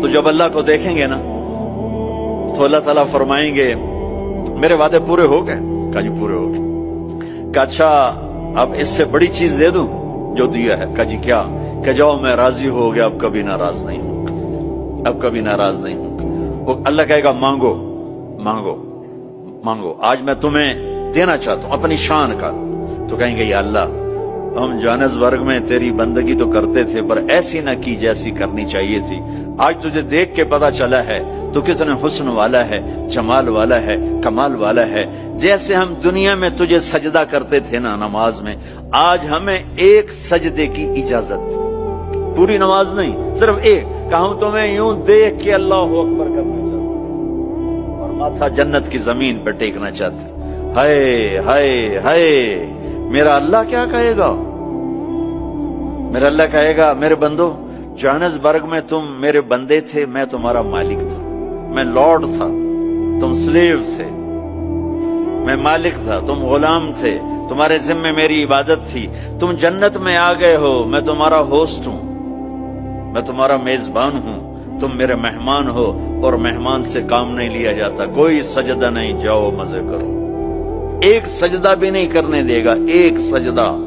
تو جب اللہ کو دیکھیں گے نا تو اللہ تعالیٰ فرمائیں گے میرے وعدے پورے ہو گئے؟ کہا جی پورے ہو گئے۔ کہا اچھا اب اس سے بڑی چیز دے دوں جو دیا ہے؟ کہا جی کیا؟ کہ جاؤ میں راضی ہو گیا، اب کبھی ناراض نہیں ہوں گا، اب کبھی ناراض نہیں ہوں گا۔ وہ اللہ کہے گا مانگو مانگو مانگو، آج میں تمہیں دینا چاہتا ہوں اپنی شان کا۔ تو کہیں گے یا اللہ ہم جوہانسبرگ میں تیری بندگی تو کرتے تھے پر ایسی نہ کی جیسی کرنی چاہیے تھی، آج تجھے دیکھ کے پتا چلا ہے تو کتنے حسن والا ہے، جمال والا ہے، کمال والا ہے۔ جیسے ہم دنیا میں تجھے سجدہ کرتے تھے نا نماز میں، آج ہمیں ایک سجدے کی اجازت، پوری نماز نہیں صرف ایک، کہ ہم تمہیں یوں دیکھ کے اللہ اکبر کرنا چاہتے اور ماتھا جنت کی زمین پہ ٹیکنا چاہتے۔ ہائے ہائے ہائے، میرا اللہ کیا کہے گا؟ میرا اللہ کہے گا میرے بندو جوہانسبرگ میں تم میرے بندے تھے، میں تمہارا مالک تھا، میں لارڈ تھا، تم سلیو تھے، میں مالک تھا، تم غلام تھے، تمہارے ذمہ میری عبادت تھی، تم جنت میں آ گئے ہو، میں تمہارا ہوسٹ ہوں، میں تمہارا میزبان ہوں، تم میرے مہمان ہو، اور مہمان سے کام نہیں لیا جاتا، کوئی سجدہ نہیں، جاؤ مزے کرو، ایک سجدہ بھی نہیں کرنے دے گا، ایک سجدہ۔